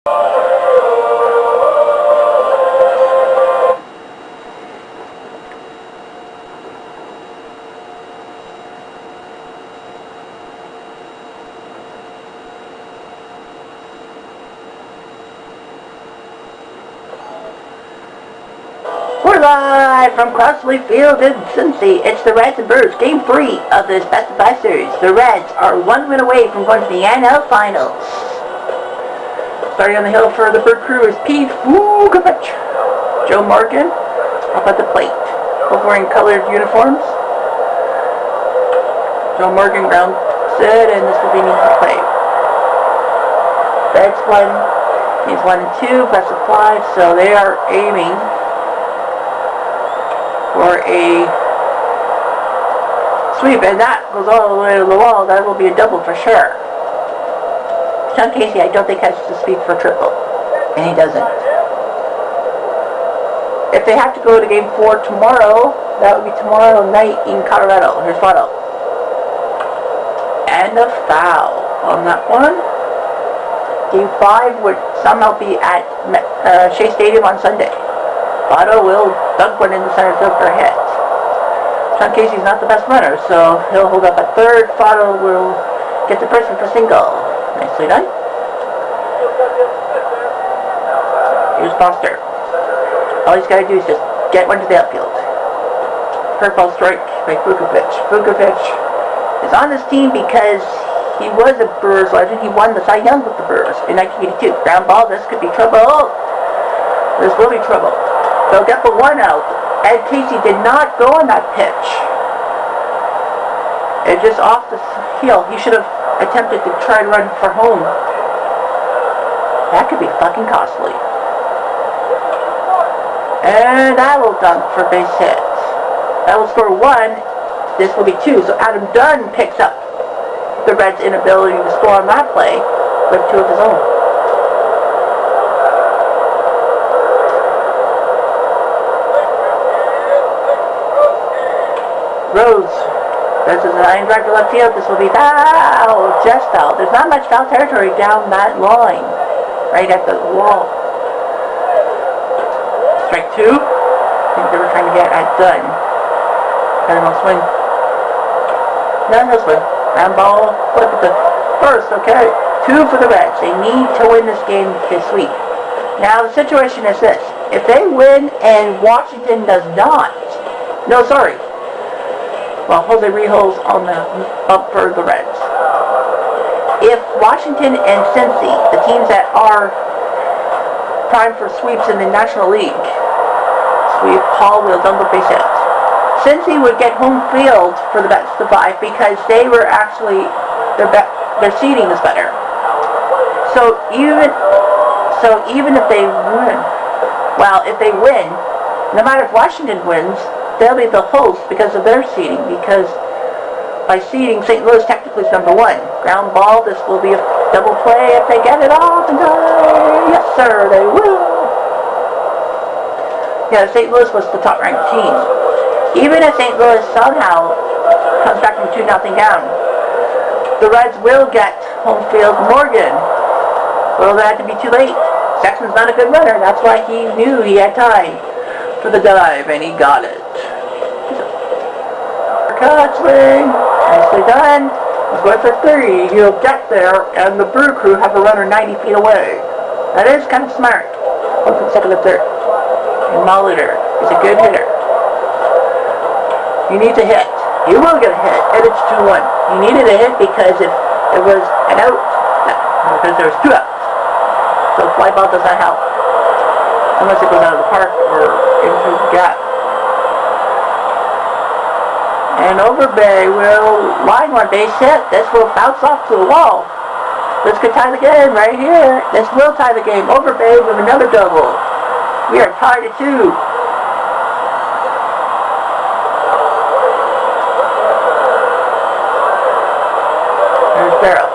We're live from Crossley Field in Cincy. It's the Reds and Birds, Game 3 of this Best of 5 series. The Reds are 1 win away from going to the NL Finals. Starting on the hill for the Bird crew is Pete Vukovich. Joe Morgan up at the plate. Both wearing colored uniforms. Joe Morgan ground set, and this will be needed to play. Reds 1, he's 1 and 2, best of 5, so they are aiming for a sweep, and that goes all the way to the wall. That will be a double for sure. Sean Casey, I don't think, has to sweep for triple, and he doesn't. If they have to go to Game 4 tomorrow, that would be tomorrow night in Colorado. Here's Votto. And a foul on that one. Game 5 would somehow be at Shea Stadium on Sunday. Votto will dunk one in the center field for a hit. Sean Casey's not the best runner, so he'll hold up at third. Votto will get the person for single. Nicely done. Here's Foster. All he's got to do is just get one to the outfield. Curveball strike by Vukovich. Vukovich is on this team because he was a Brewers legend. He won the Cy Young with the Brewers in 1982. Ground ball, this could be trouble. This will be trouble. They'll get the one out. Ed Casey did not go on that pitch. It just off the heel. He should have attempted to try and run for home. That could be fucking costly. And that will dunk for base hit. That will score 1. This will be 2. So Adam Dunn picks up the Reds' inability to score on that play with 2 of his own. Rose does his line drive to left field. This will be foul. Just foul. There's not much foul territory down that line. Right at the wall. Strike 2. I think they were trying to get at Dunn. Got him on swing. No, he'll swing. Ground ball. Flip at the first. Okay. 2 for the Reds. They need to win this game this week. Now the situation is this. If they win and Washington does not. No, sorry. Well, Jose Rijo's on the bump for the Reds. If Washington and Cincy, the teams that are primed for sweeps in the National League, sweep, Hall will dunk with base hits. Cincy would get home field for the best of 5 because they were actually, their seeding is better. So even if they win, well, if they win, no matter if Washington wins, they'll be the host because of their seeding, because by seeding, St. Louis technically is number 1. Ground ball, this will be a double play if they get it off in time. Yes, sir, they will. Yeah, St. Louis was the top-ranked team. Even if St. Louis somehow comes back from 2-0 down, the Reds will get home field. Morgan, will that to be too late? Sexton's not a good runner. That's why he knew he had time for the dive, and he got it. Cut swing, nicely done. He's going for 3. He'll get there, and the Brew crew have a runner 90 feet away. That is kind of smart. 1 for the second and third. And Molitor is a good hitter. You need to hit. You will get a hit, and it's 2-1. You needed a hit because if it was an out, because there was 2 outs. So fly ball does not help. Unless it goes out of the park or into the gap. And Overbay will line one base hit. This will bounce off to the wall. This could tie the game right here. This will tie the game. Overbay with another double. We are tied at 2. There's Barrow.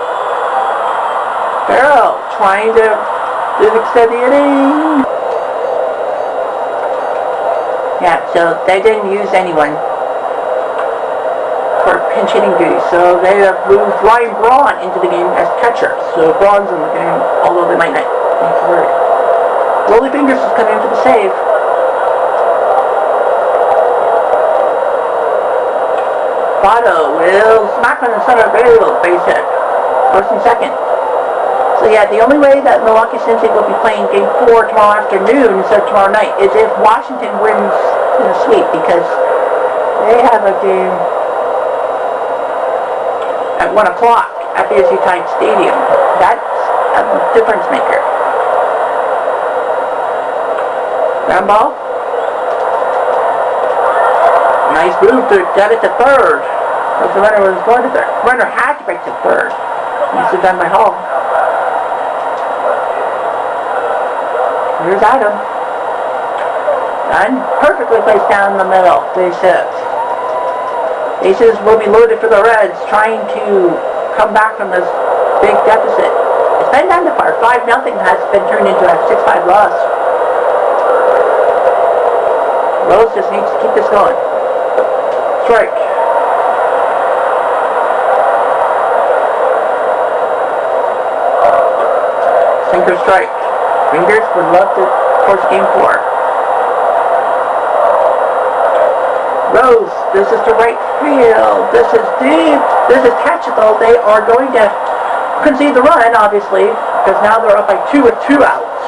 Barrow trying to extend the inning. Yeah, so they didn't use anyone for pinch hitting duty, so they have moved Ryan Braun into the game as catcher. So Braun's in the game, although they might not That's the word. Rolly Fingers is coming in for the save. Votto will smack on the center field, base hit. First and second. So yeah, the only way that Milwaukee Cincy will be playing Game 4 tomorrow afternoon instead of tomorrow night is if Washington wins in the sweep, because they have a game at 1 o'clock at BSU Titan Stadium. That's a difference maker. Ground ball. Nice move to get it to third. But the runner was going to third. Runner had to break to third. Needs to have done by Hall. Here's Adam. And perfectly placed down in the middle. Bases. Bases will be loaded for the Reds, trying to come back from this big deficit. It's been down to par. 5-0 has been turned into a 6-5 loss. Rose just needs to keep this going. Strike. Sinker strike. Fingers would love to force Game 4. Rose, this is to right field. This is deep. This is catchable. They are going to concede the run, obviously, because now they're up by 2 with 2 outs.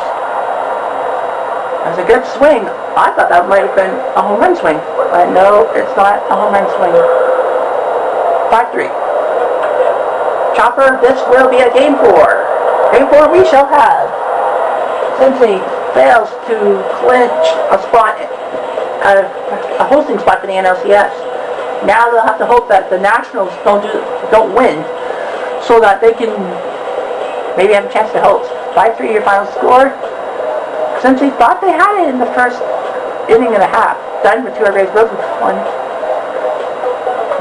That's a good swing. I thought that might have been a home run swing, but no, it's not a home run swing. 5-3. Chopper, this will be a Game 4. Game 4 we shall have. Cincy fails to clinch a spot, a hosting spot for the NLCS. Now they'll have to hope that the Nationals don't win, so that they can maybe have a chance to host. 5-3 your final score. Cincy thought they had it in the first inning and a half. Done with 2 RBIs, goes with 1.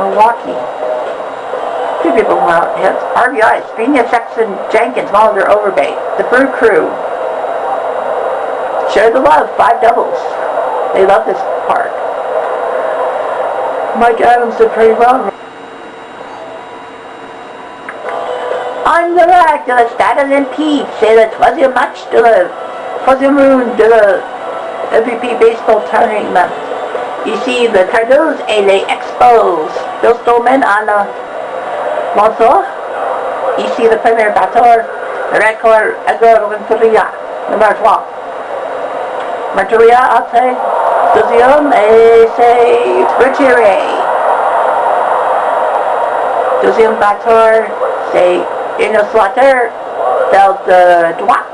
Milwaukee. 2 people went out hits. RBIs. Pena, Sexton, Jenkins, Molitor, Overbay. The Brew Crew. Share the love. 5 doubles. They love this park. Mike Adams did pretty well. On the rack de la Stade Olympique, c'est le 3e match de la 3e round de la MVP Baseball Tournament. Ici, le Cardinals et les Expos. Bill Stolman à la lanceur. Ici, le premier batteur, record Edgar Renteria, numéro 3. Renteria a fait 2e et c'est retiré. 2e batteur, c'est Eno Slaughter, celle de droite.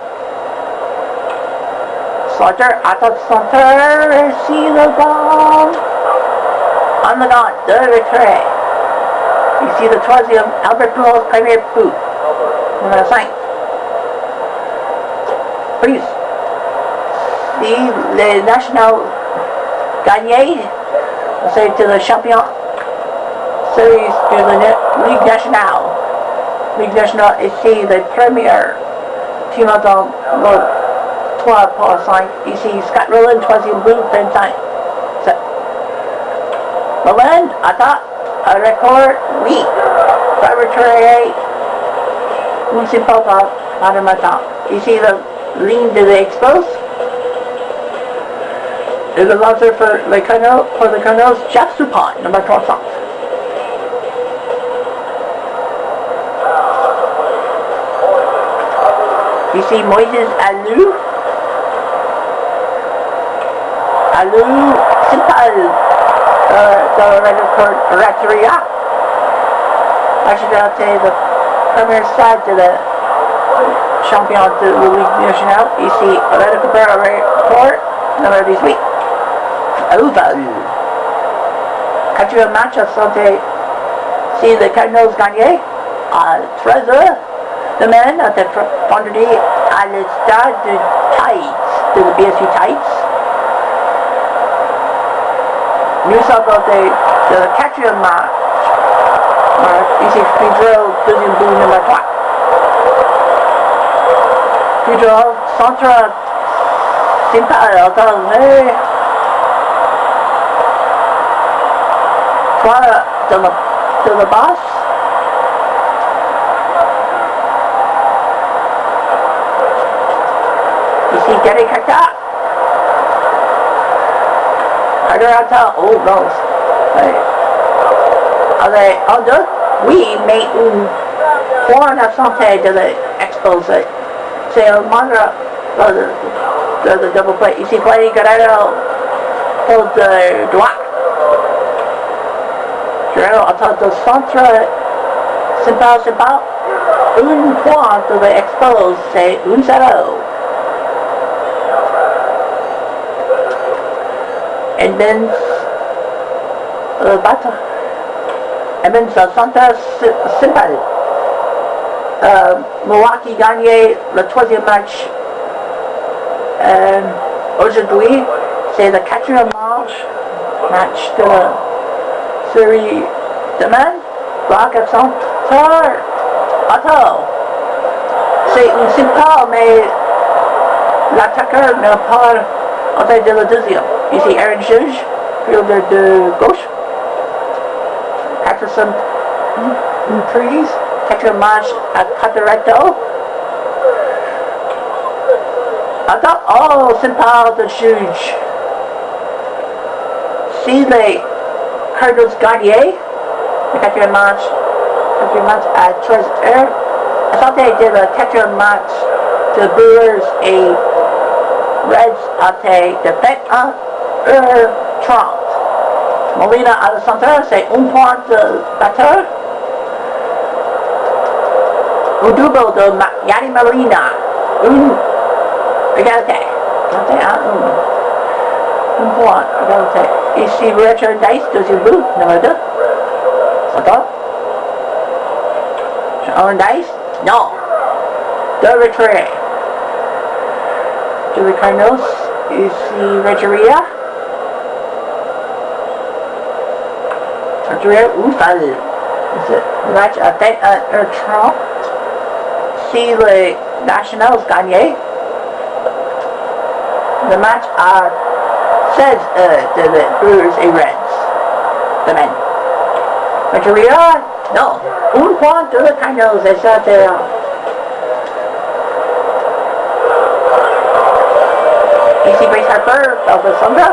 Slaughter, attaque Slaughter, ici le ball. En le gant, de retrait. Ici le 3e, Albert Pujols, premier but. Numéro 5. Prise. Si les Nationals gagnaient, c'est le champion série de la Ligue Nationale. Ligue Nationale ici, le premier team dans le 3 pour 5. Ici, Scott Rowland, 3e but, 25. Rowland, attaque, un record, oui. Fabriqué, un simple pas de matin. Ici, la ligne de l'expose. Et le lanceur pour les Cardinals, Jeff Suppan, numéro 300. Ici, Moïse Alou. Alou, Simpal, dans le record Rateria. Actually, le premier stade de la champion de la Ligue nationale. Ici, le record numéro 18. Oval. 4e match à santé. Si les Cardinals gagnaient à 13h, demain, vendredi, à le stade de Tides, de la BSU Tides. Nous sommes de la 4e match. Ici, Pedro, 2e but numéro 3. Pedro, centre, Simpal, alterné. 3 de la basse. see Gary Kaka. Carter Ata, oh no. Although we made one of something to the expos that say Mandra the double play. You see play Guerrero hold the Duac. Guerrero Ata the Centre Simpal un point de l'expose, c'est 1-0. Edmonds battre. Edmonds Centre Simpal. Milwaukee gagné le troisième match. Aujourd'hui, c'est le quatrième match de la série demain. Bloc à Centre. Otto. C'est un simple, mais l'attaqueur n'a pas en tête de la deuxième. Ici, Aaron Judge, fielder de gauche. Patterson Pries, quatrième match à Cataretto. Otto, oh, simple de Judge. Si les Cardinals gagnaient, le quatrième match à 13h. I thought they did a quatrième match de Brewers et Reds à de 21h30. Molina à la centre, c'est un point de batteur. Au double de Yanni Molina, une égalité. Un point, égalité. Ici, Richard Dice, deuxième but, numéro 2. D'accord? On dice? Non. De retrait. De les Cardinals. Ici, Renteria. Renteria ou Fall. Le match à 21h30. Si les Nationals gagnaient, le match à 16h de les Brewers et Reds. Demain. Renteria? Non. Un point de les Cardinals et ça c'est... Ici Grace Harper, dans le centre.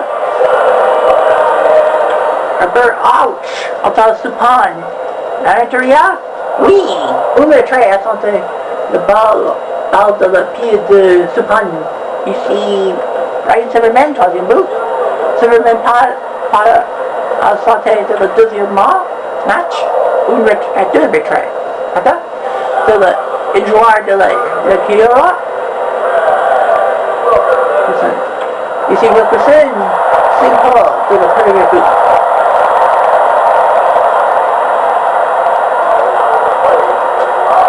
Harper, ouch! Entre Supan. La Renteria? Oui! Un retrait à santé. Le balle de le pied de Supan. Ici, Ryan Silverman, troisième but. Silverman pas à santé de le deuxième match. Un retrait, deux retraits. Attends? De le joueur de la Kiowa. Ici Wilkerson, simple de le premier but.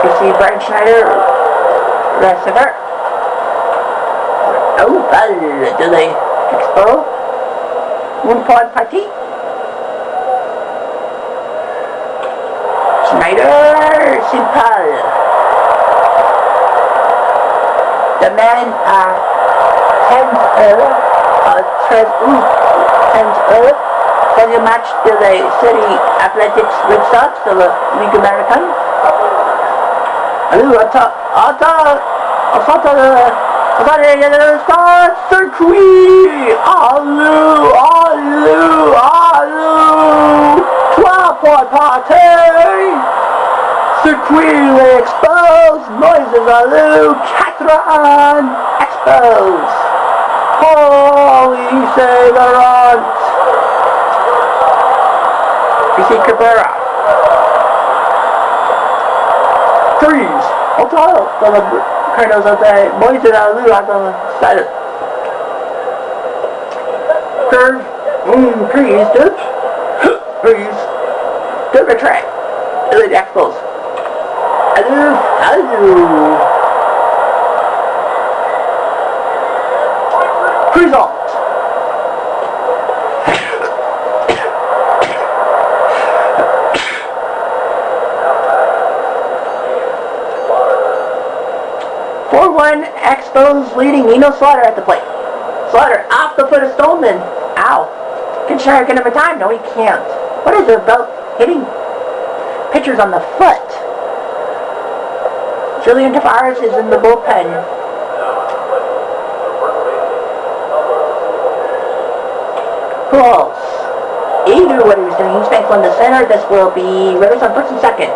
Ici Brian Schneider, receiver. Oh, balle de l'Expo. Un point parti. Schneider, simple. The man à 10h, 13h, troisième match de la série Athletics Red Sox de la Ligue américaine. Allô, attends, circuit! Allô! 3 points party! Circuit expose, noises allô, 4 expose! Holy Sailorant! Ici Cabrera. Threes. Au total, dans le Cardinals of the Moïse et la Lou dans le stade. Curve. Threes. Threes. Deux retrait. Et les expose. Allô. Result. Expos leading Nino Slaughter at the plate. Slaughter off the foot of Stolman. Ow. Can Shire get him a time? No, he can't. What is it about hitting pitchers on the foot? Julian Tavares is in the bullpen. what he was doing. He's banks one to center. This will be Rivers on first and second.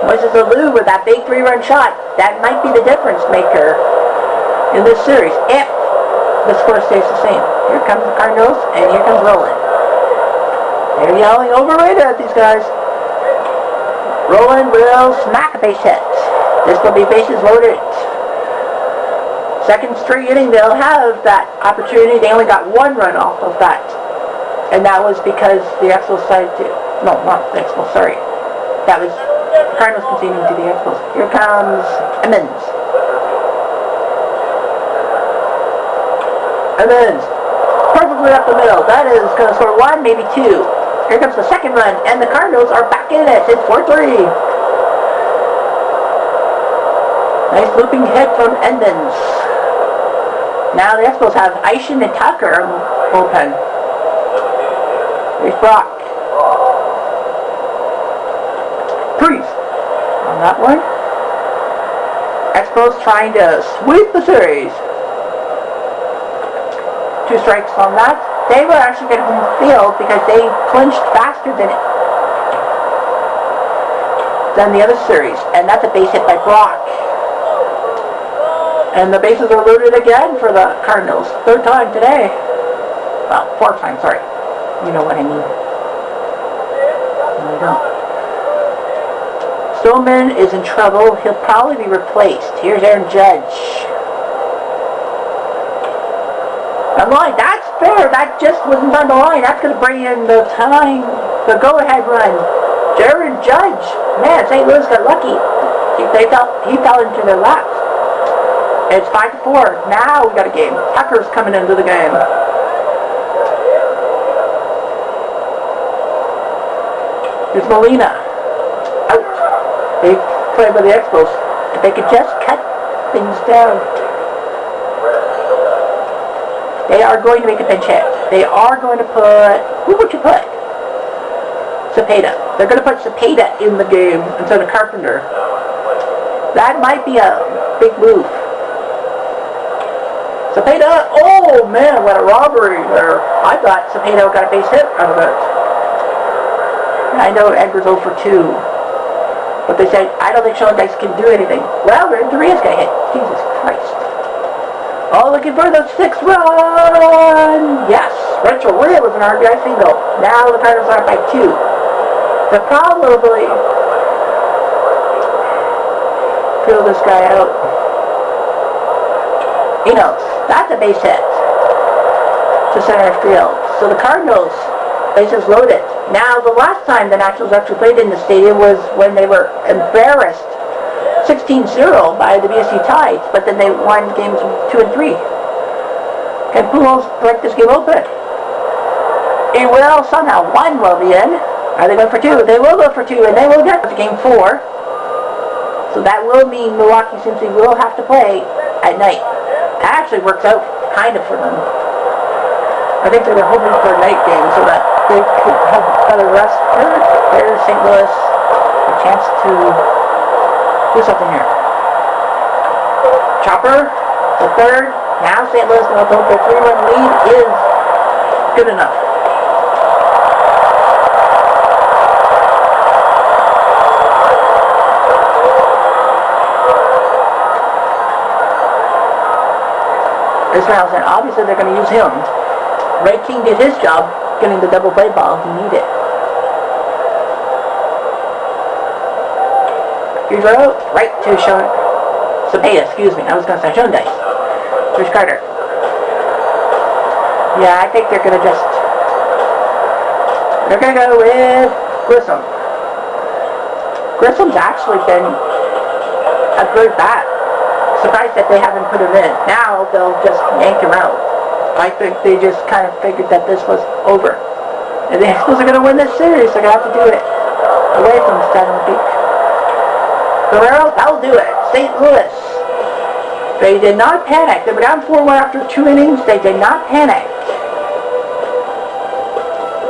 Moises Alou with that big 3-run shot. That might be the difference maker in this series if the score stays the same. Here comes the Cardinals, and here comes Roland. They're yelling overrated at these guys. Roland will smack a base hit. This will be bases loaded. Second straight inning, they'll have that opportunity. They only got 1 run off of that. And that was because the Expos decided to... No, not the Expos, sorry. That was the Cardinals conceding to the Expos. Here comes Emmons. Emmons. Perfectly up the middle. That is going to score 1, maybe 2. Here comes the second run, and the Cardinals are back in it. It's 4-3. Nice looping hit from Emmons. Now the Expos have Aishin and Tucker on the bullpen. Here's Brock. Freeze on that one. Expos trying to sweep the series. 2 strikes on that. They were actually getting home field because they clinched faster than the other series. And that's a base hit by Brock. And the bases are loaded again for the Cardinals. 3rd time today. Well, 4th time, sorry. You know what I mean. No, I don't. Stillman is in trouble. He'll probably be replaced. Here's Aaron Judge. I'm lying. That's fair. That just wasn't on the line. That's going to bring in the time, the go-ahead run. Aaron Judge. Man, St. Louis got lucky. He fell into their laps. It's 5-4. Now we got a game. Tucker's coming into the game. Here's Molina. Out. They play by the Expos. If they could just cut things down. They are going to make a pinch hit. They are going to put... Who would you put? Cepeda. They're going to put Cepeda in the game instead of Carpenter. That might be a big move. Cepeda, oh man, what a robbery there. I thought Cepeda got a base hit out of it. I know Edgar's 0 for 2. But they said, I don't think Sean Dykes can do anything. Well, Reyes got hit. Jesus Christ. Oh, looking for the 6th run! Yes, Rachel Ray was an RBI single. Now the Cardinals are up by 2. They'll probably fill this guy out. Enos. That's a base hit to center field. So the Cardinals, bases loaded. Now, the last time the Nationals actually played in the stadium was when they were embarrassed 16-0 by the BSU Tides, but then they won games 2 and 3. Can Pujols break this game open? He will somehow. 1 will be in. Are they going for 2? They will go for 2, and they will get to game 4. So that will mean Milwaukee Cincy will have to play at night. That actually works out kind of for them. I think they were hoping for a night game so that they could have better rest. There's St. Louis, a chance to do something here. Chopper, the 3rd. Now St. Louis going to hope their 3-run lead is good enough. Ismailson, obviously they're going to use him. Ray King did his job getting the double play ball he needed. Here's out, right to Sean Cepeda, excuse me. I was going to say Sean Dice. Here's Carter. Yeah, I think they're going to go with Grissom. Grissom's actually been a good bat. Surprised that they haven't put him in. Now they'll just yank him out. I think they just kind of figured that this was over. And the Expos are going to win this series. They're going to have to do it away from Staten Peak. Guerrero, that'll do it. St. Louis. They did not panic. They were down 4-1 after 2 innings. They did not panic.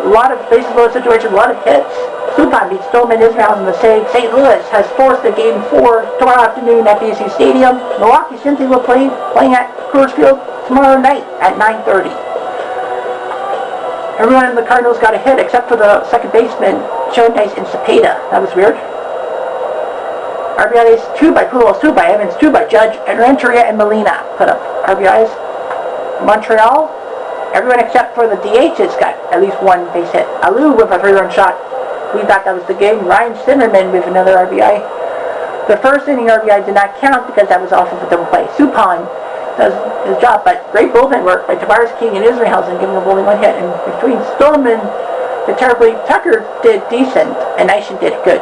A lot of bases loaded situations, a lot of hits. Supan beats Stillman, Ismail in the save. St. Louis has forced the game 4 tomorrow afternoon at BSU Stadium. Milwaukee Cincy will playing at Coors Field tomorrow night at 9:30. Everyone in the Cardinals got a hit except for the second baseman, Shondice and Cepeda. That was weird. RBIs 2 by Pujols, 2 by Evans, 2 by Judge, and Renteria and Molina put up RBIs. Montreal, everyone except for the DHs got at least one base hit. Alou with a 3-run shot. We thought that was the game. Ryan Zimmerman with another RBI. The first inning RBI did not count because that was off of a double play. Suppan does his job, but great bullpen work by Tavares King and Israelson, giving them only one hit. And between Stillman and terribly, Tucker did decent, and Nation did good.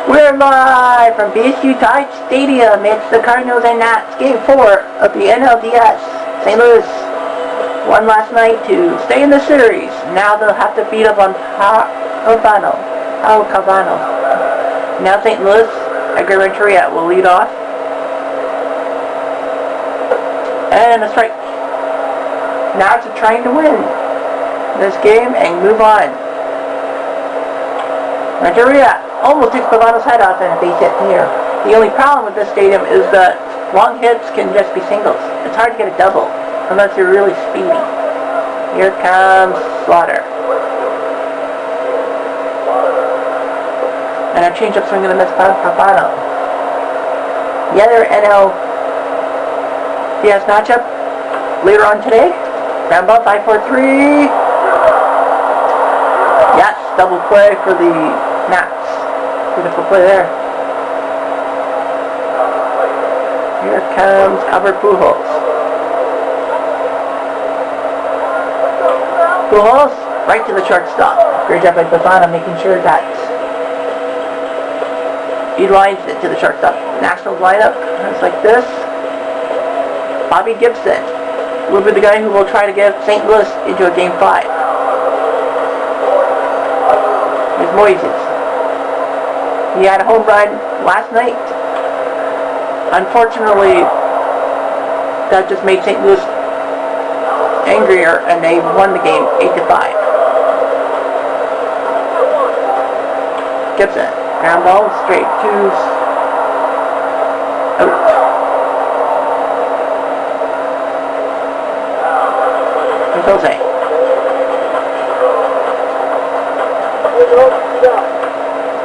We're live from BSU Tide Stadium. It's the Cardinals and Nats Game 4 of the NLDS. St. Louis won last night to stay in the series. Now they'll have to beat up on Calvano. Now St. Louis, Edgar Renteria will lead off. And a strike. Nats are trying to win this game and move on. Renteria almost takes Calvano's head off and a base hit here. The only problem with this stadium is that long hits can just be singles. It's hard to get a double unless you're really speedy. Here comes Slaughter. And a change-up swing and a miss by Calvano. The other NLDS matchup later on today. Ground ball 5-4-3. Yes, double play for the Nats. Beautiful play there. Here comes Albert Pujols. Pujols right to the shortstop. Great job by Bafana making sure that he lines it to the shortstop. Nationals lineup is like this. Bobby Gibson will be the guy who will try to get St. Louis into a Game 5. Here's Moises. He had a home run last night. Unfortunately, that just made St. Louis angrier, and they won the game 8-5. Gibson, ground ball, straight to out. Here's Jose.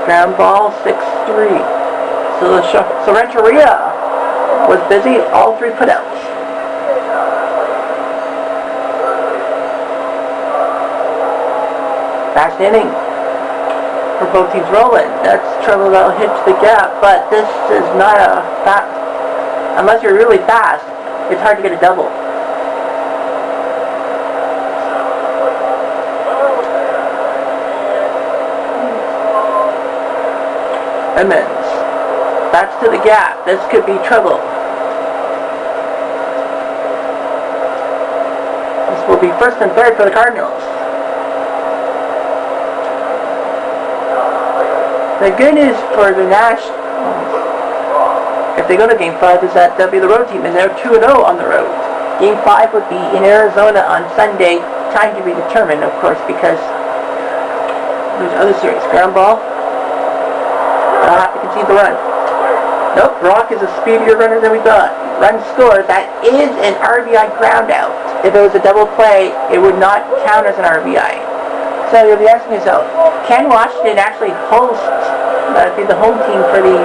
Ground ball, 6-3. So Renteria was busy, all 3 putouts. Fast inning for both teams rolling. That's trouble that'll hit the gap, but this is not a fast. Unless you're really fast, it's hard to get a double. Emmons. Backs to the gap. This could be trouble. This will be first and third for the Cardinals. The good news for the Nationals, if they go to Game 5, is that they'll be the road team, and they're 2-0 on the road. Game 5 would be in Arizona on Sunday. Time to be determined, of course, because there's other series. Ground ball. I'll have to concede the run. Nope, Brock is a speedier runner than we thought. Run scored. That is an RBI ground out. If it was a double play, it would not count as an RBI. So you'll be asking yourself, can Washington actually host, be the home team for the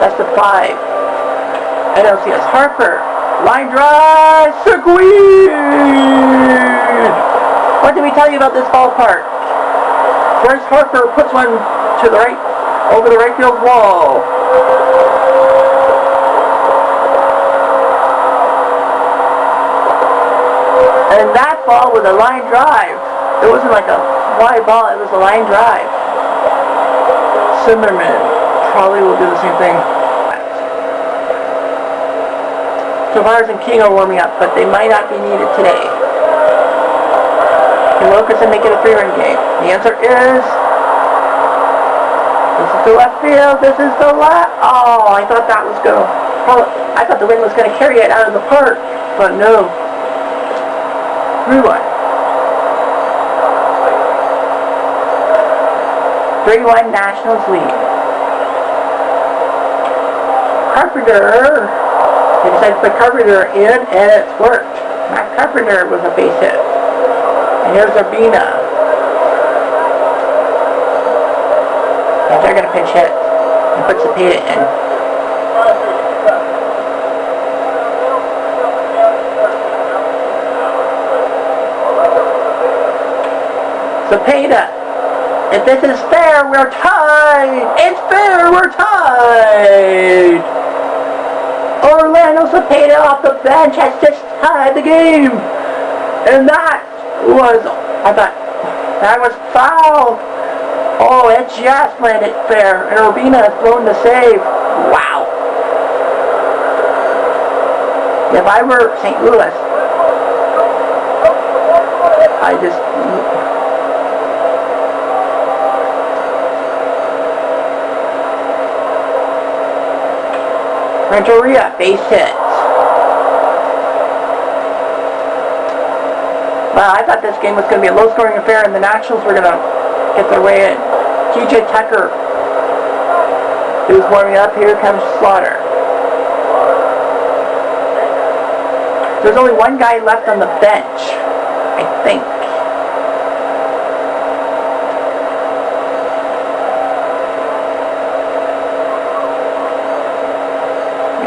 best of 5? NLCS. Harper, line drive, squeeze! What did we tell you about this ballpark? Bryce Harper puts one to the right, over the right field wall. And that ball was a line drive. It wasn't like a fly ball, it was a line drive. Zimmerman probably will do the same thing. Tavares and King are warming up, but they might not be needed today. Can Wilkerson make it a 3-run game? The answer is... This is the left field. This is the left. Oh, I thought that was going to... I thought the wind was going to carry it out of the park, but no. 3-1. 3-1 Nationals lead. Carpenter. They decided to put Carpenter in, and it's worked. Matt Carpenter was a base hit. And here's Urbina. And they're going to pinch hit and put Cepeda in. Cepeda. If this is fair, we're tied! It's fair, we're tied! Orlando Cepeda off the bench has just tied the game! And that was, I thought, that was foul! Oh, it just landed fair, and Urbina thrown the save. Wow! If I were St. Louis, I just... Renteria, base hit. Well, I thought this game was going to be a low-scoring affair, and the Nationals were going to get their way in. TJ Tucker, who's warming up. Here comes Slaughter. There's only one guy left on the bench, I think.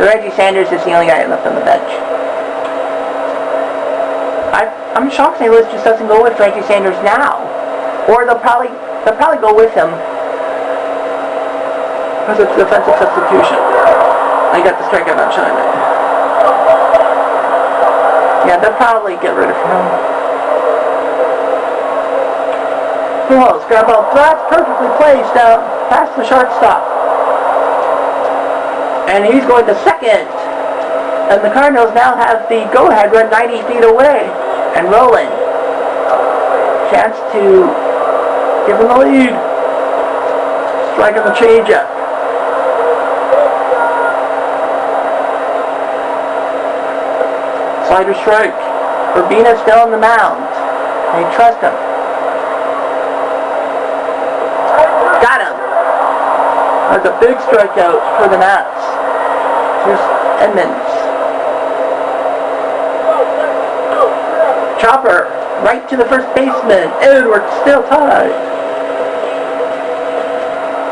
Reggie Sanders is the only guy left on the bench. I'm shocked St. Louis just doesn't go with Reggie Sanders now. Or they'll probably go with him because it's defensive substitution. I got the strikeout on China. Yeah, they'll probably get rid of him. Close, grab ball. That's perfectly placed out past the shortstop. And he's going to second. And the Cardinals now have the go-ahead run 90 feet away. And rolling. Chance to give him the lead. Striking the changeup. Slider strike. Urbina still on the mound. They trust him. Got him. That's a big strikeout for the Nats. Here's Edmonds. Chopper right to the first baseman. Edwards still tied.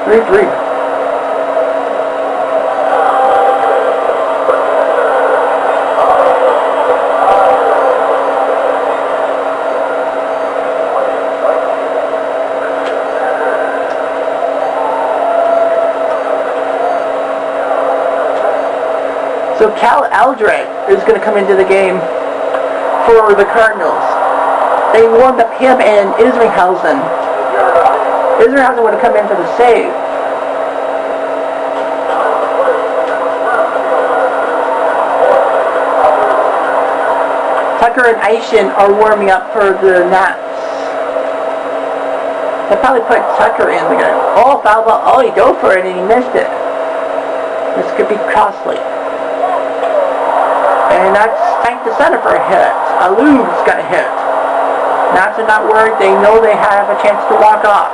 3-3. So Cal Eldred is going to come into the game for the Cardinals. They warmed up him and Isringhausen. Isringhausen would have come in for the save. Tucker and Aishin are warming up for the Nats. They'll probably put Tucker in the game. Oh, foul ball. Oh, he dove for it and he missed it. This could be costly. And that's thank the center for a hit. Aloub's got a hit. Nats are not worried. They know they have a chance to walk off.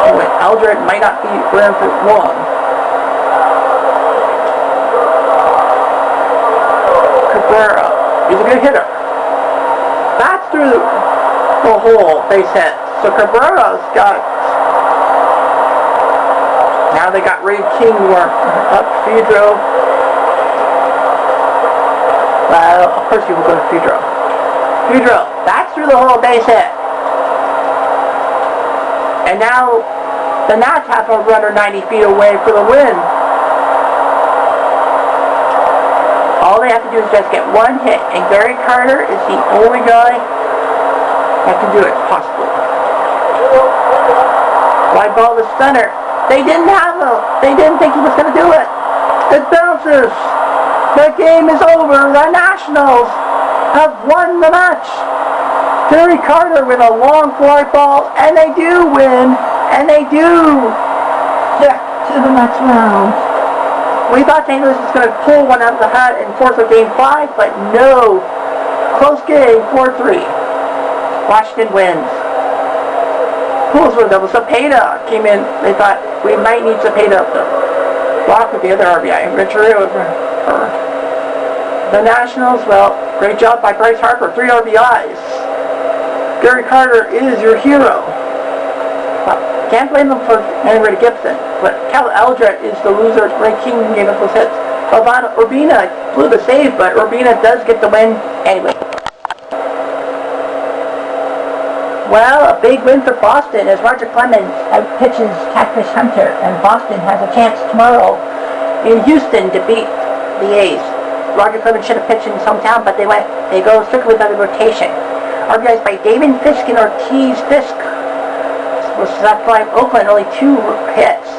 Anyway, Eldred might not be around for long. Cabrera. He's a good hitter. That's through the hole, base hit. So Cabrera's got... Now they got Ray King up Fedro. Well, of course you will go to Fedro. Fedro, that's through the hole, base hit. And now the Nats have a runner 90 feet away for the win. All they have to do is just get one hit, and Gary Carter is the only guy that can do it, possibly. Wide ball to center. They didn't think he was going to do it. It bounces. The game is over. The Nationals have won the match. Gary Carter with a long fly ball, and they do win, and they do get to the next round. We thought St. Louis was going to pull one out of the hat and force a game 5, but no. close game, 4-3. Washington wins. Pools were double. Cepeda came in. They thought we might need Cepeda up there. Block with the other RBI. Ventura over her. The Nationals, well, great job by Bryce Harper. 3 RBIs. Gary Carter is your hero. Can't blame him for Henry Gibson, but Cal Eldred is the loser. Ray King gave up those hits. Urbina blew the save, but Urbina does get the win anyway. Well, a big win for Boston as Roger Clemens pitches Cactus Hunter, and Boston has a chance tomorrow in Houston to beat the A's. Roger Clemens should have pitched in his hometown, but they go strictly by the rotation. RBIs by Damon Fisk and Ortiz. Fisk was that by Oakland, only 2 hits.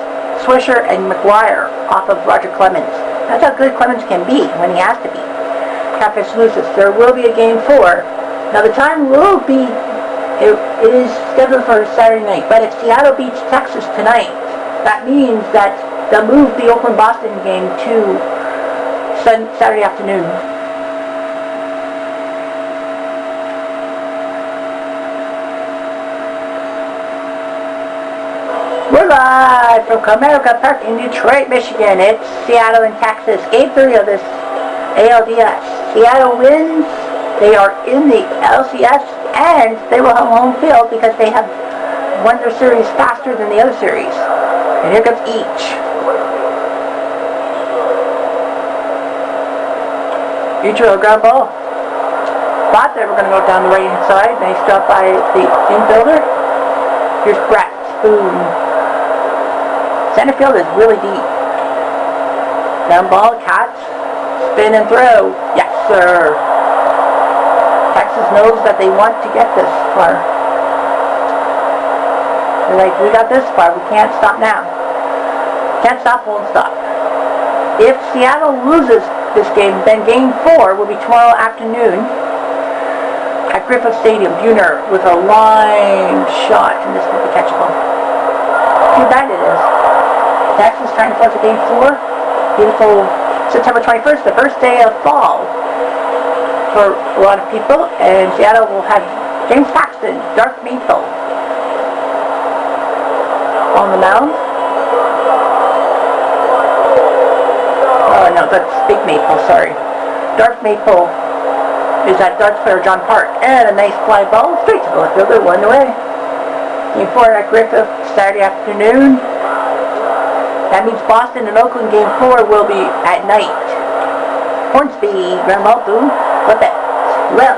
Swisher and McGuire off of Roger Clemens. That's how good Clemens can be when he has to be. Cactus loses. There will be a game 4. Now the time will be, it is scheduled for Saturday night, but if Seattle beats Texas tonight, that means that they'll move the Oakland-Boston game to Saturday afternoon. We're live from Comerica Park in Detroit, Michigan. It's Seattle and Texas. Game 3 of this ALDS. Seattle wins. They are in the LCS, and they will have home field because they have won their series faster than the other series. And here comes each. Ichiro ground ball. Thought they were going to go down the right hand side. Nice job by the infielder. Here's Brett. Boom. Center field is really deep. Down ball, catch, spin and throw. Yes, sir. Texas knows that they want to get this far. They're like, we got this far, we can't stop now. Can't stop, won't stop. If Seattle loses this game, then game 4 will be tomorrow afternoon at Griffith Stadium. Buhner with a line shot, and this will be catchable. Too bad it is. Texas trying to force a game 4. Beautiful September 21st, the first day of fall for a lot of people. And Seattle will have James Paxton, Dark Maple on the mound. Oh no, that's Big Maple, sorry. Dark Maple is that darts player John Park. And a nice fly ball straight to the left fielder, 1 away. Game 4 at Griffith, Saturday afternoon. That means Boston and Oakland game 4 will be at night. Hornsby, ground ball, boom, flip it. Well,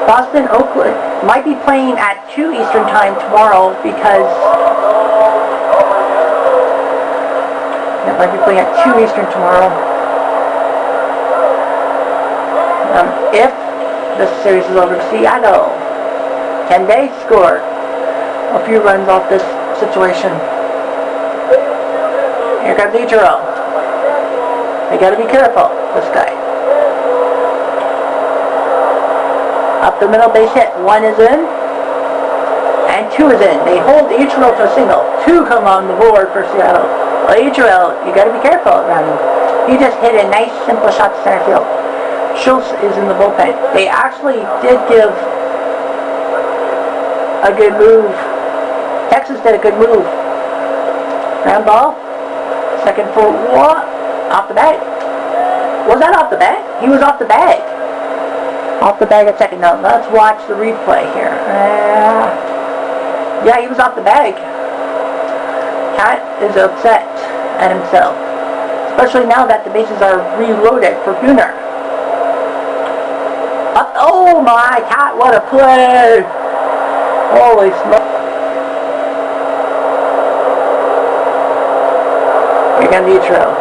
Boston, Oakland might be playing at 2 Eastern time tomorrow because might be playing at 2 Eastern tomorrow. If the series is over, Seattle, can they score a few runs off this situation? Here comes Ichiro. They gotta be careful, this guy. Up the middle, base hit. 1 is in, and 2 is in. They hold Ichiro to a single. 2 come on the board for Seattle. Well, Ichiro, you gotta be careful around him. He just hit a nice, simple shot to center field. Schultz is in the bullpen. They actually did give a good move. Texas did a good move. Ground ball. Second for what? Off the bag. Was that off the bag? He was off the bag. Off the bag at second. No, let's watch the replay here. Yeah, he was off the bag. Cat is upset at himself. Especially now that the bases are reloaded for Buhner. Oh my, Cat, what a play! Holy smoke. Here comes Ichiro.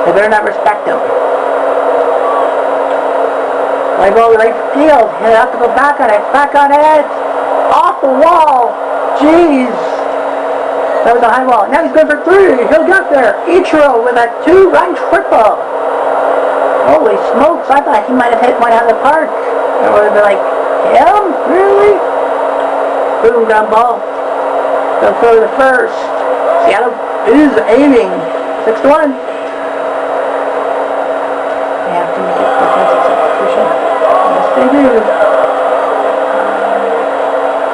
They better not respect him. Play ball to right field. He'll have to go back on it. Back on it. Off the wall. Jeez. That was a high ball. Now he's going for 3. He'll get there. Ichiro with a 2-run triple. Holy smokes. I thought he might have hit one out of the park. I would have been like, him? Really? Boom, ground ball. They'll throw the first. Seattle is aiming. 6-1. They have to make it defensive substitution. they do.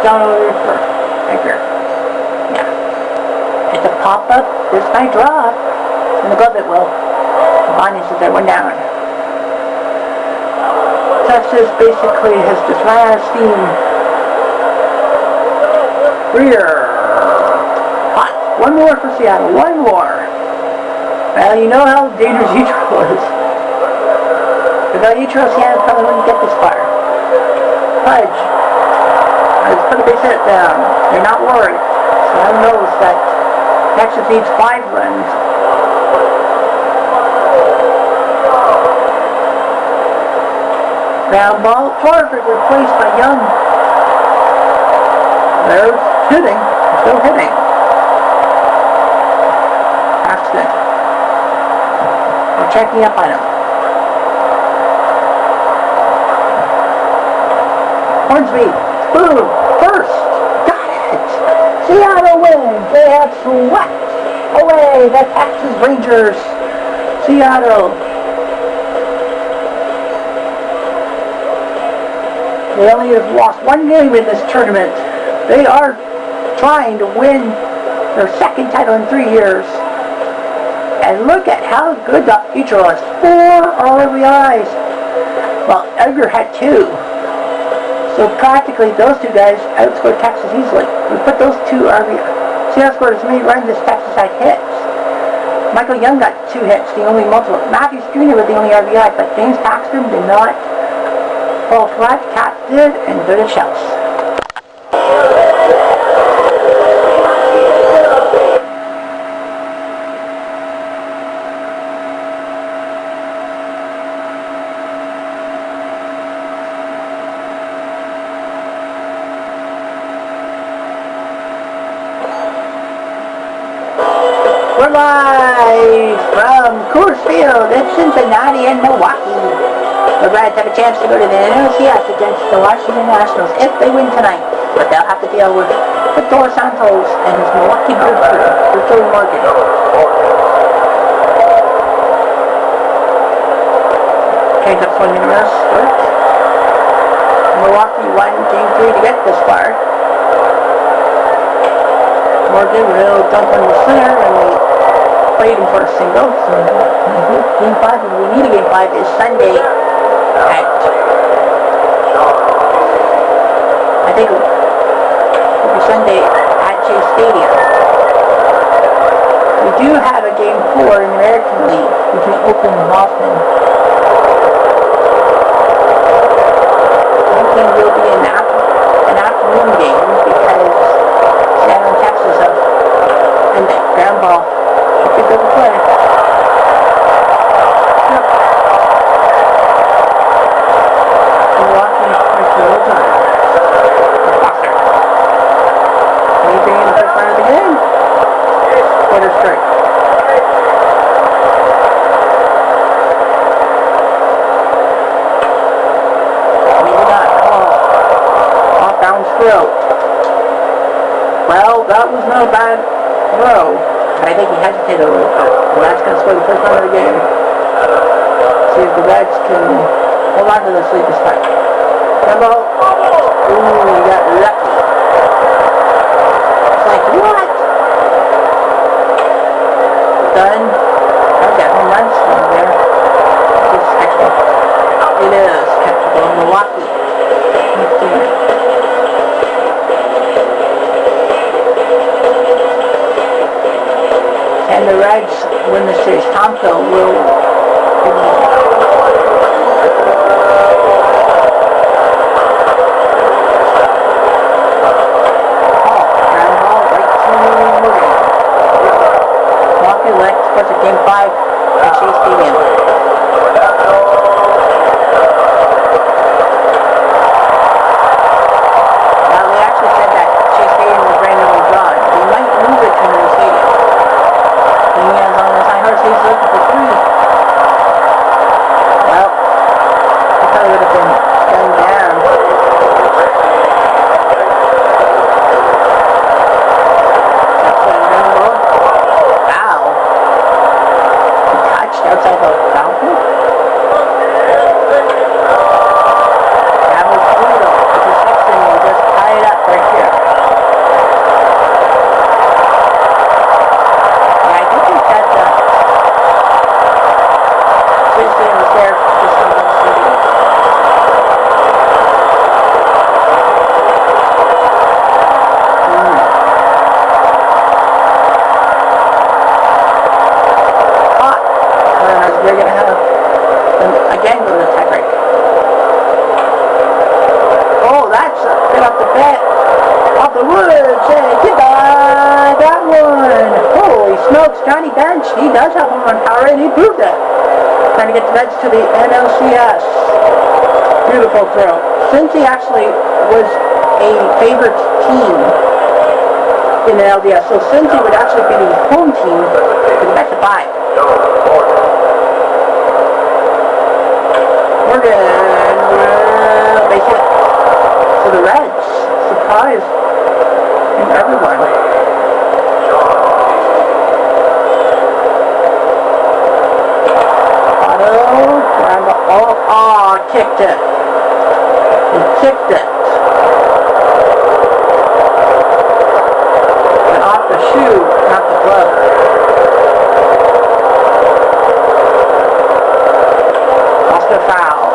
John Oliver Edgar. Yeah. It's a pop-up. This might drop. And above it will. Bonnie says that went down. Texas basically has just ran out of steam. Rear. Hot. One more for Seattle. One more. Well, you know how dangerous Ichiro is. Without Ichiro, Seattle probably wouldn't get this far. Pudge. Let's put a base hit down. They're not worried. Seattle knows that Texas needs 5 runs. Ground ball. Horford replaced by Young. They're hitting. Still hitting. Paxton. We're checking up on him. Hornsby. Boom. First. Got it. Seattle wins. They have swept away the Texas Rangers. Seattle. They only have lost 1 game in this tournament. They are trying to win their second title in 3 years. And look at how good Ichiro is. 4 RBIs. Well, Edgar had 2. So practically those 2 guys outscored Texas easily. We put those 2 RBIs. Seattle scored as many runs as Texas had hits. Michael Young got 2 hits, the only multiple. Matthews Jr. was the only RBI, but James Paxton did not. Paul Flat, Cat did, and good at Shells. We're live from Coors Field in Cincinnati and Milwaukee. The Reds have a chance to go to the NLCS against the Washington Nationals if they win tonight. But they'll have to deal with Victor Santos and his Milwaukee Brewers crew, Joey Morgan. Change up swing and a miss. Milwaukee won Game 3 to get this far. Morgan will dump on the center and they played him for a single. So Game 5, and we need a Game 5, is Sunday at, I think it'll be Sunday at Chase Stadium. We do have a Game 4 in the American League between Oakland and Hoffman. One game will be an afternoon game because Seattle and Texas have and ground ball. Should be good to play. Well, that was not a bad throw. I think he hesitated a little bit. Well, that's going to score the first run of the game. See if the Reds can hold on to this lead this time. Jumbo. Ooh, he got lucky. It's like, what? Done. I've got home runs from there. It's catchable. It is catchable. Milwaukee. And the Reds win the series. Tomko will they're going to have them again go to the tiebreak. Oh, that's a bit off the bat. Off the woods, and goodbye, that one. Holy smokes, Johnny Bench, he does have home run power, and he proved it. Trying to get the Reds to the NLCS. Beautiful throw. Cincy actually was a favorite team in the LDS, so Cincy would actually be the home team to get back to 5. Morgan, base hit. So the Reds surprised everyone. Otto, ground ball. Oh, kicked it. He kicked it. And off the shoe, not the glove. Lost a foul.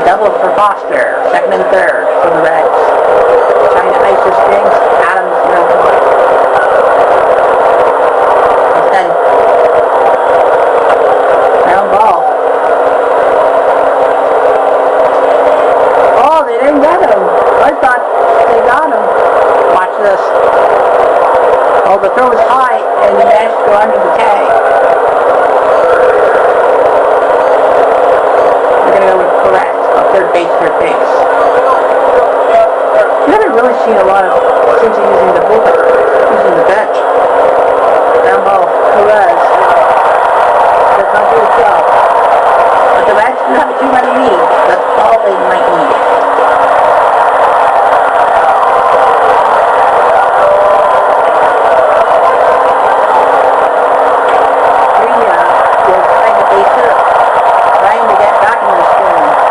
Double for Foster, second and third for the Reds. Trying to ice the strings, Adams will come up. Instead, ground ball. Oh, they didn't get him. I thought they got him. Watch this. Oh, the throw was high, and he managed to go under the tag. We're going to go with correct. Third base. You haven't really seen a lot of Cincy using the bullpen, using the bench. Ground ball, Perez. Does not do the job. But the Reds do have a 2-run lead. That's all they might need. Rhea is trying to base hit, trying to get back into the spin.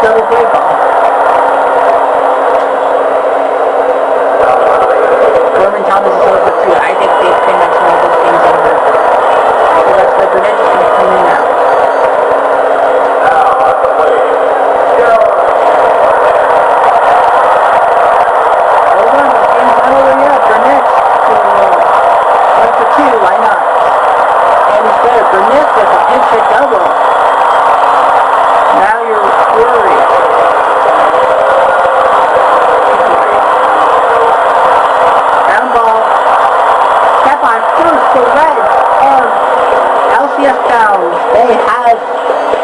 Double play ball. Gorman Thomas is over for 2. I think they pretty much know those games over. So that's why Burnett is going to come in now. Hold on, the game's not over yet. Burnett, 1 for 2, why not? And he's there. Burnett with a pinch hit double. Now you're worried. Ground ball. Step on first. The Reds are LCS bound. They have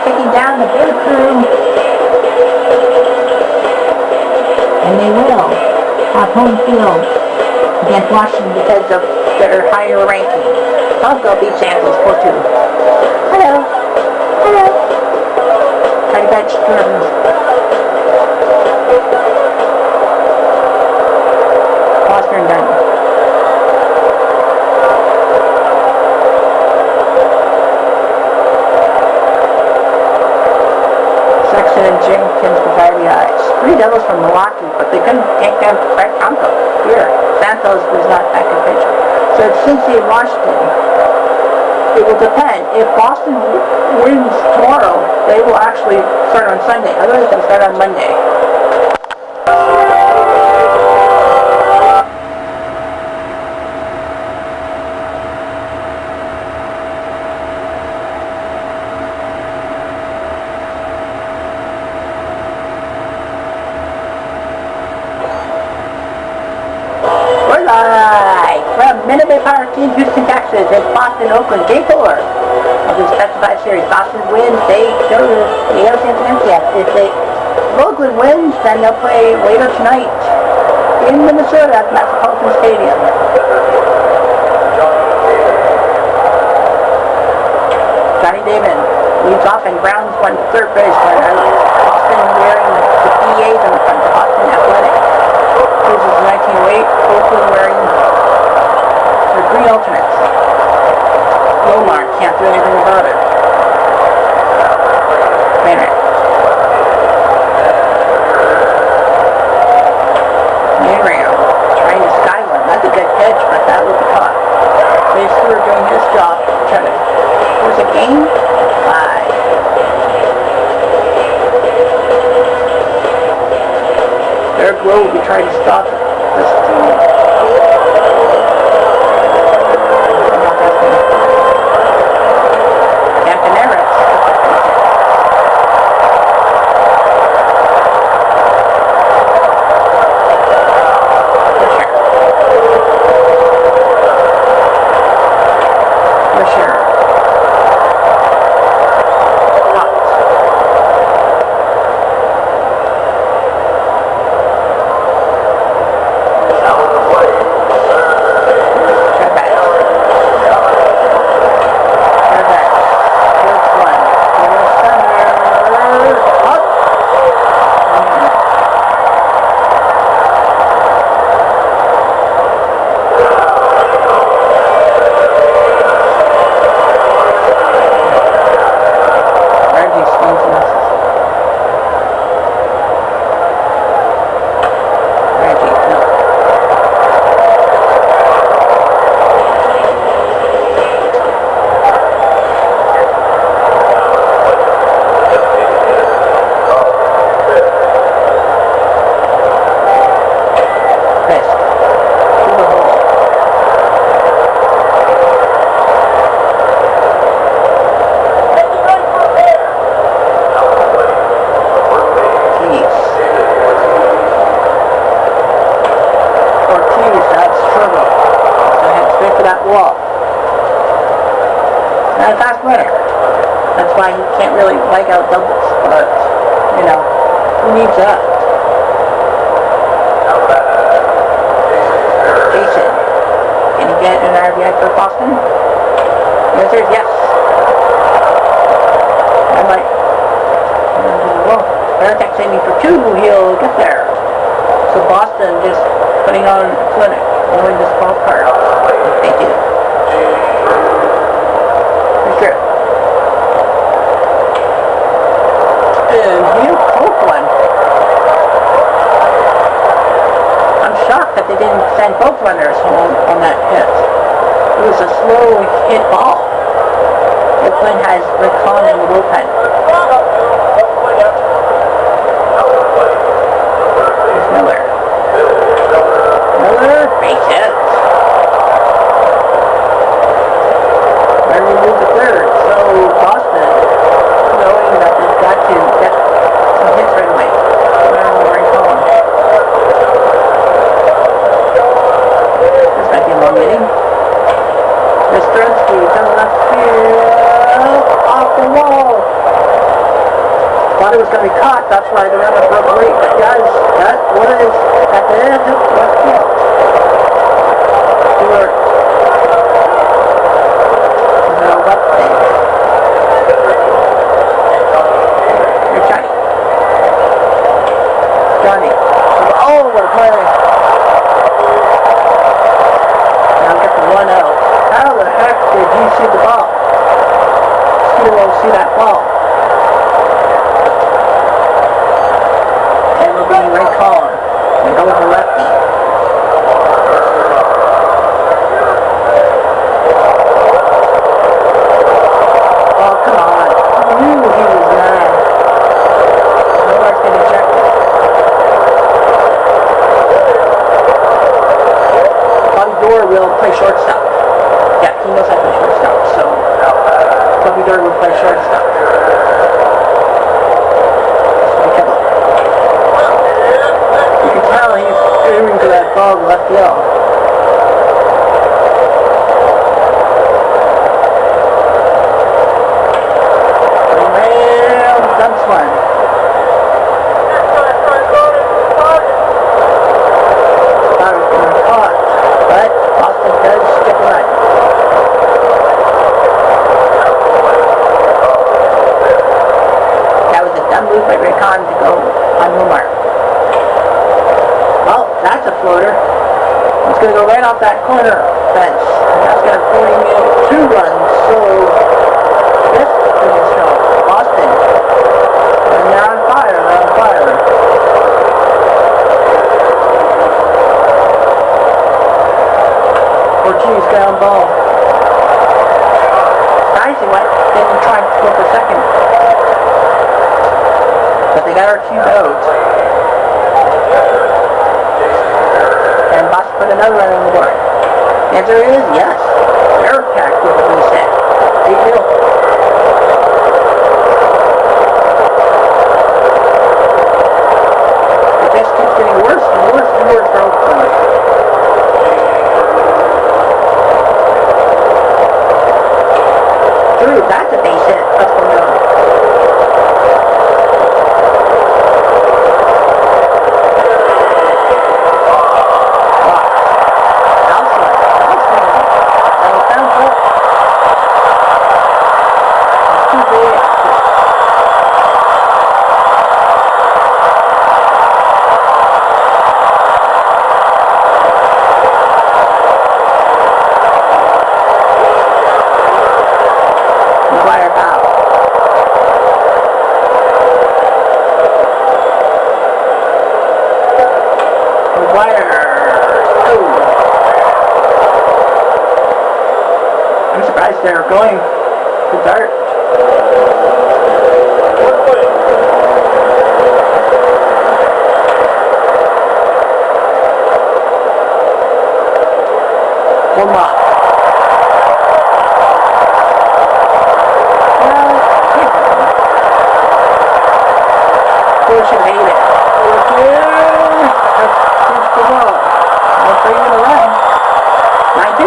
taken down the big crew. And they will have home field against Washington because of their higher ranking. Bronco beat Santos 4-2. Hello. Hello. Try to catch Jordan. Foster and Dunn. Sexton and Jenkins beside the eyes. 3 doubles from Milwaukee, but they couldn't take down Fred Bronco. Here, Santos was not that good pitcher. So it's Cincy and Washington. It will depend. If Boston wins tomorrow, they will actually start on Sunday. Otherwise, they'll start on Monday. We're live from Minute Maid Park in Houston, Texas. It's Boston, Oakland, Game 4 of the Specified Series. Boston wins, they go to the ALCS and NCS. If Oakland wins, then they'll play later tonight in Minnesota at the Metropolitan Stadium. Johnny Damon leads off and grounds one third baseman. Boston wearing the PAs on the front of Boston Athletic. This is 1908. Oakland wearing their 3 alternates. Lomar can't do anything about it. Wait a minute. Mario trying to sky one. That's a good pitch, but that was the caught. Chase Stewart doing his job. Trying to. What was it, game 5. Eric Lowe will be trying to stop this team. Captain Everett. Not a fast runner. That's why he can't really leg out doubles. But, you know, who needs that? Jason. Can he get an RBI for Boston? The answer is yes. I might. Well, Veritek saving for 2. He'll get there. So Boston just putting on a clinic. Only this ballpark. If they do. Sure. And he'll poke one. I'm shocked that they didn't send both runners home on that hit. It was a slow hit ball. Oakland has Rick Hahn in the bullpen. Here's Miller. Miller, base hit. Move to third, so Boston, knowing that they've got to get some hits right away. This might be a long inning. Yastrzemski comes left field, off the wall. Thought it was going to be caught, that's why the runner broke away. But guys, that was at the end of left field. Stewart. Johnny. Oh, what a play. Now get the 1 out. How the heck did you see the ball? Steele will see that ball. And we'll be Ray Collin. And go with the lefty. Oh, come on. I knew he was mad. Nobody's going to check it. Will play shortstop. Yeah, he knows how to play shortstop, so Bobby Doerr will play shortstop. You can tell he's aiming to that ball left field. Well, dumps one. Thought it was going to be caught, but Boston does skip a run. That was a dumb move by Rick Hahn to go on Lomar. Well, that's a floater. It's going to go right off that corner fence. And that's going to bring in 2 runs. So, this is the show. Boston. And they're on fire. They're on fire. Ortiz down ball. Dicey went. Didn't try to flip a second. But they got Ortiz out. And Boston put another run on the board. The answer is yes. They're packed with the reset. Big deal. It just keeps getting worse and worse and worse for Oakland. Drew, that's a base hit. That's one down. I'm surprised they're going to dart. One more. Should hate it. That's the ball. I'll bring it around. 9-2.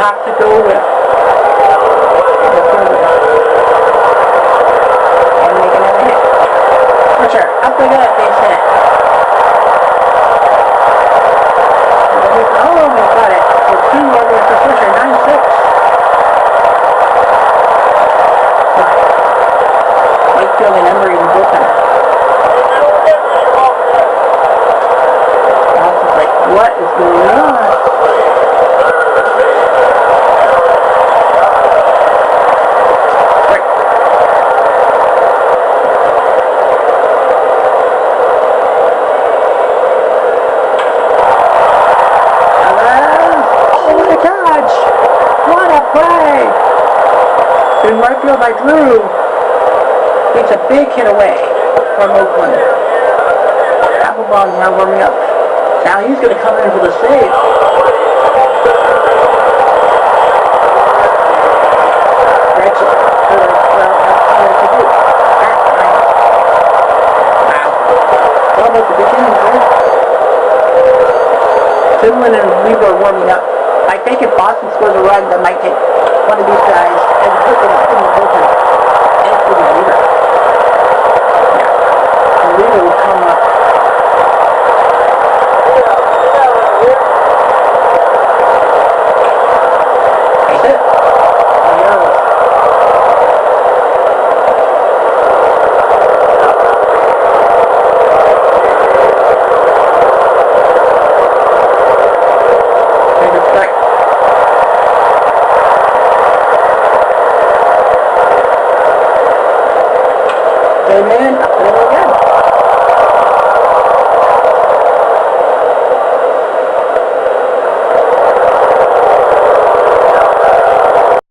Have to go with the further. And make another hit. Pusher, up we go, base hit. Oh, we got it. So 2 over for Pusher, 9-6. Wakefield and Embry in the bullpen. I was like, what is going on? In right field by Drew, takes a big hit away from Oakland. Applebaum now warming up. Now he's going to come in for the save. Wow. Well, at the beginning, right? Finland and Weaver are warming up. I think if Boston scores a run, they might take one of these guys and hook it up.